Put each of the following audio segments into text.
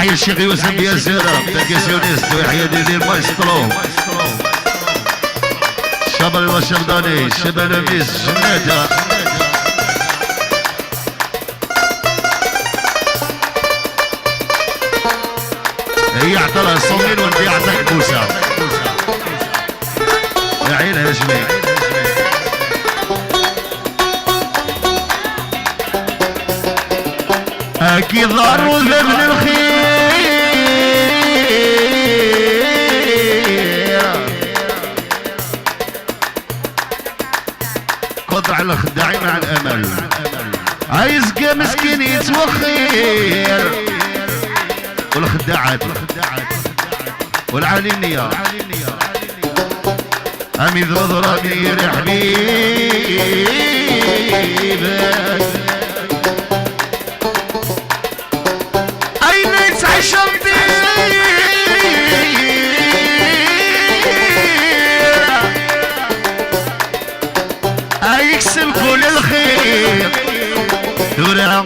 تحية الشيخ يوسف ياسر تاكيسيونيست ويحيى ديدي المايسترو الشبر الوشرداني شبه لميس جناته هي اعطلها الصمين وانت يعطيك بوسه يا عينها يا جميل اكيد ضاروا ذبن الخير قطع على الخداعين مع الامل عايز مسكين يتوخير والخداعات والعالمية أمي ضربي يا حبيبك أين تعشمتي أيكسب كل الخير دورة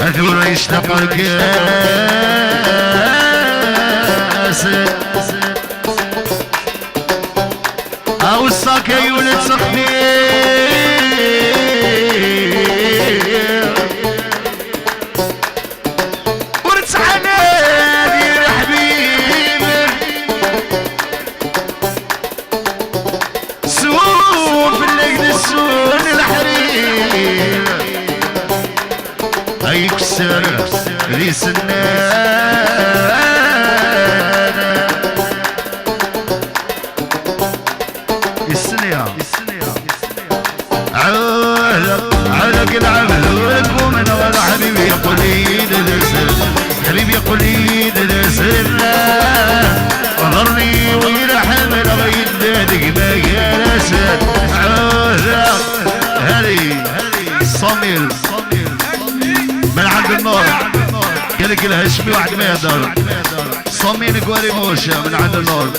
أثورة يشتاق الكاس أو الساكة يولد سخبير ورتحنا دير حبيبك سوف اللقد السون الحرير يكسر ريس النار السنية علق العبد ولكم من غير حبيبي يقول لي درسل حبيبي يقول لي درسل ضرني ويرحم الغيد دادك ما جالسل هذه صميل من عند النور قالك الهشمي واحد ما يهدر صمين قواري موشة من عند النور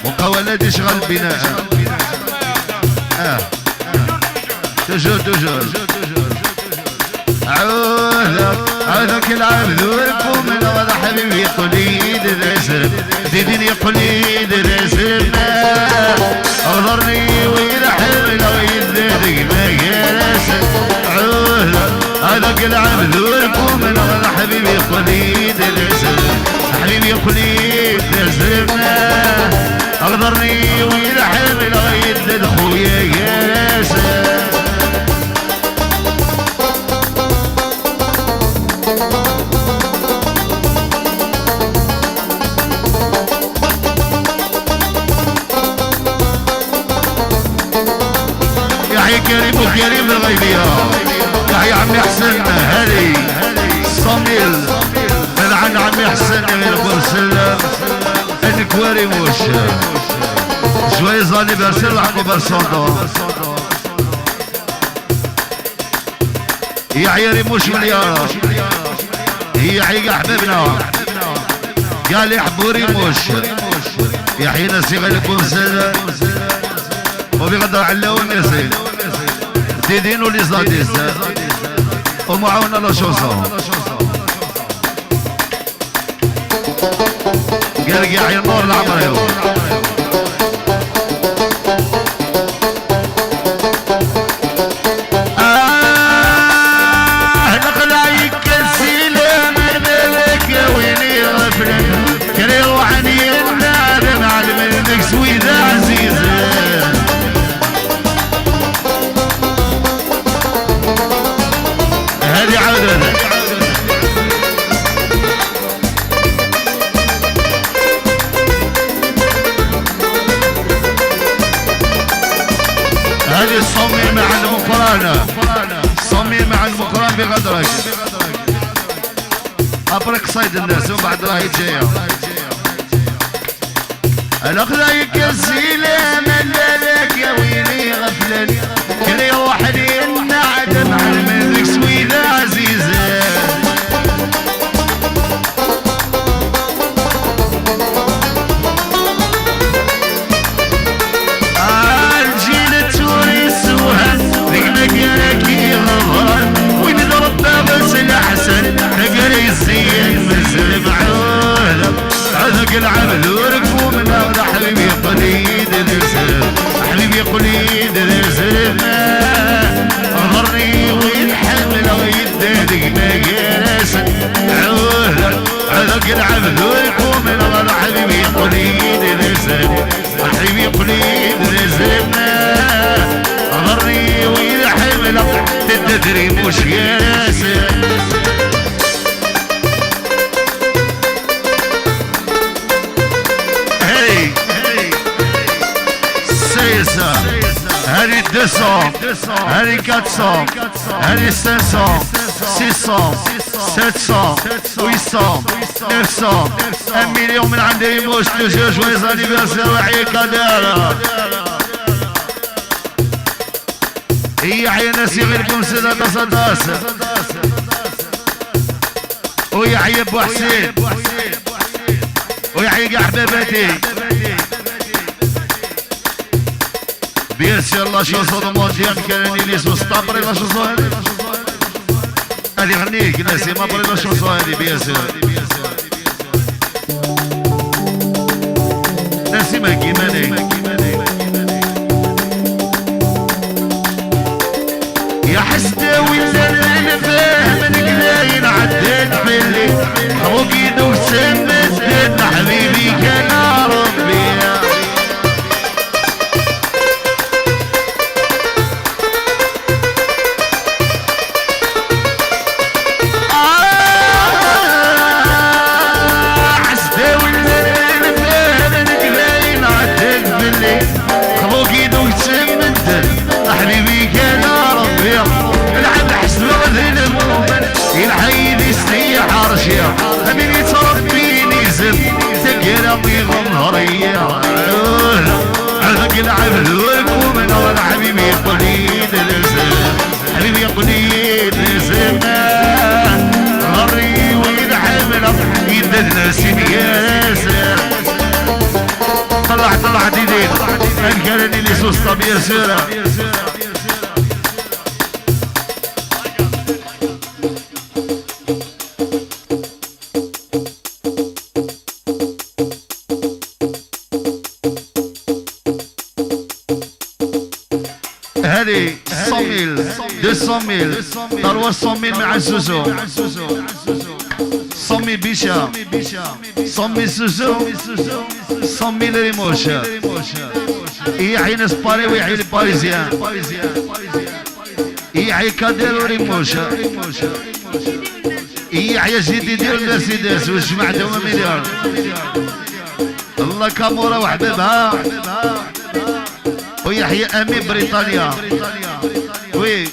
مقاولات يشغل بناء تجور عوذك العبد وركم من غدا حبيبي يقول لي درسر زيدين يقول لي درسر اغضرني ويرحم لو يزيدك ما جالس هذاك العبد وركم من غدا حبيبي يقول لي درسر حبيبي يقول لي درسر اغضرني ويرحم لو يزيد خويا جالس كريم وكريم الغيبية يا عمي حسن هاري صميل من عند عمي حسن غير برسل الكواري موش شوي زاني برسل عقو برسوندو يا عياري موش مليارة هي عيقة حبيبنا قال لي حبوري موش يا حين سيغي الكونسل وبيقدر علاو النسي ديدين ولي زاديس ومعاونا لا شوصة قال يا عين نور العمر نقلايك السيلة من بابك ويني غفلك كري وحني النادم على منك سويدة عزيزة هذه عودة هذه الصميم مع المقرانة صميم مع المقران بغدرك أبرك صيد الناس وبعد راهي جاية الأخلايك الزيلة من لك يا ويلي غفلان كلي وحدي النعدم على منك سويدة عزيزة الجيل التوريس وهن ذيك مكانك يغفر وين ضرب بس الأحسن يقول يدرس الماء غرني وينحمل ويدادق ما جالس هذاك العبد ويكون من غير حبيبي يقول يدرس حبيبي يقول يدرس الماء غرني وينحمل تدري مش جالس هذه 200 هذه 400 هذه 500 600 700 800 900 1 مليون من عند ريموش توجور جويز انيفرسير وحيي كادر هي حيا ناس يغيركم سيدة تصداس ويحيى ابو حسين ويحيى حباباتي بيرسي الله شو صوت مونديال كان لي سو ستابري لا شو صوت هذه غنيك ناسي ما بري لا شو صوت هذه بيرسي ناسي ما كيماني يا حسداوي انا فاهم انك داين عديت في الليل خوكي دوك سمت حبيبي كان ربي أمين يتربيني زب تقربي غمهرية عذق العبد ويكون من أول حبيبي قليل الزم حبيبي قليل الزم غري وينحمل يدنا سنياسر طلع ديدين أنكرني لسوس طبير سيرة هذه 200,000 300,000 مع السوسو 100,000 بيشا 100,000 سوسو 100,000 ريموش يحيي ناس باري ويحيي الباريزيان يحيي كادر وريموش يحيي جديد ديال مرسيدس والجماعة دوما مليار الله كامورا وحبابها ويحيى امين بريطانيا وي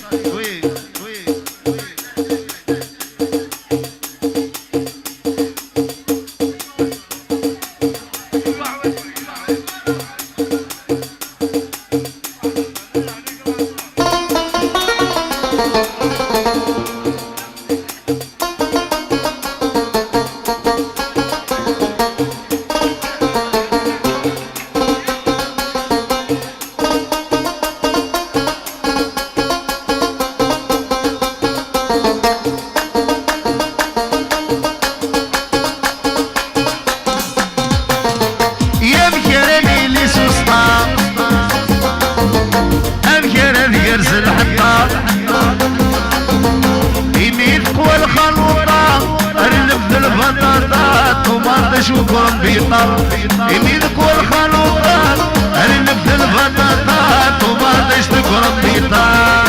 شكرا بيطر يمينك والخلوطات هل نبذ البطاطات وما تشكرا بيطر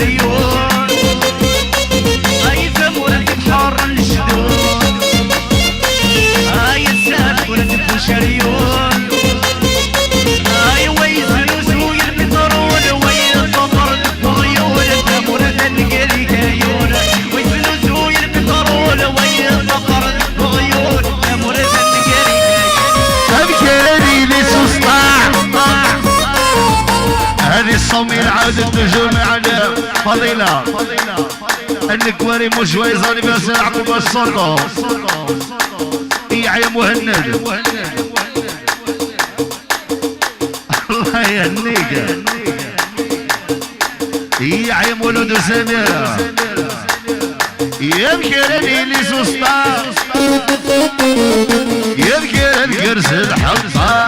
شريون هاي ثمورة بحر الجدود هاي الساد ولد شريون هاي ويزن سوي البترول ويصبر الطيول ثمورة القري كيون ويزن سوي البترول ويصبر الطيول ثمورة القري تذكرني لسسطاع هذه الصميل عاد النجوم على فضيلة النكواري مش ويزاني بس يعقوب الصوتو يا مهند الله يهنيك يا مولود سميرة يذكرني لسسطاع يذكر القرص الحطة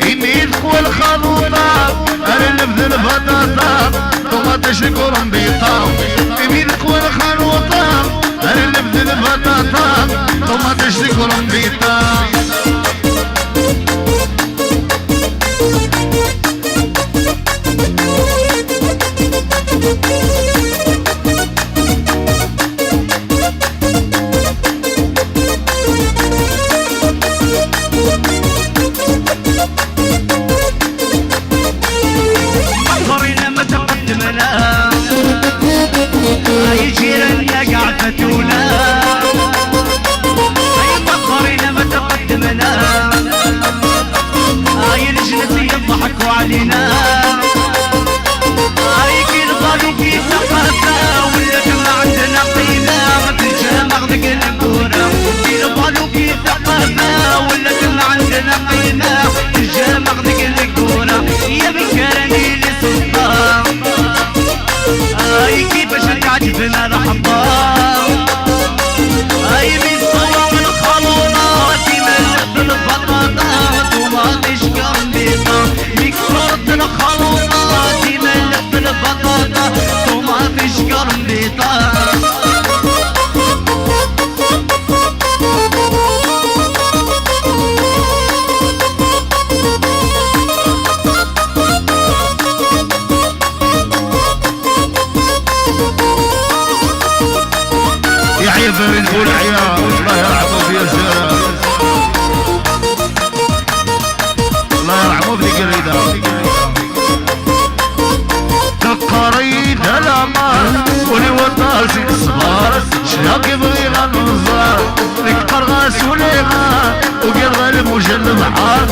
يميدك والخلوطة انا نبذل البطاطا ثم تشكرهم بيطا يميدك والخلوطة انا نبذل البطاطا ثم تشكرهم بيطا فتونا هاي فخرنا ما تقدمنا هاي لجنتي يضحكوا علينا هاي كي نضالوا كي ثقافة ولات ما عندنا قيمة ما تنجمع ذيك الكورة كي نضالوا كي ثقافة ولات ما عندنا قيمة تنجمع ذيك الكورة يا بكرني لسلطان هاي كيفاش تعجبنا الحباب هاي من صوام الخلوطات ملت البطاطات وما تشكر بيضا مكسرت الخلوطات ملت البطاطا وما تشكر بيضا يعيب نقول عيال الله يرحمه في الزرع الله يرحمه في القريدة تقريد الأمار ولي وطاسك صغار شاك يبغي غنوزار نكبر غاس وليغا وقرب المجل بحار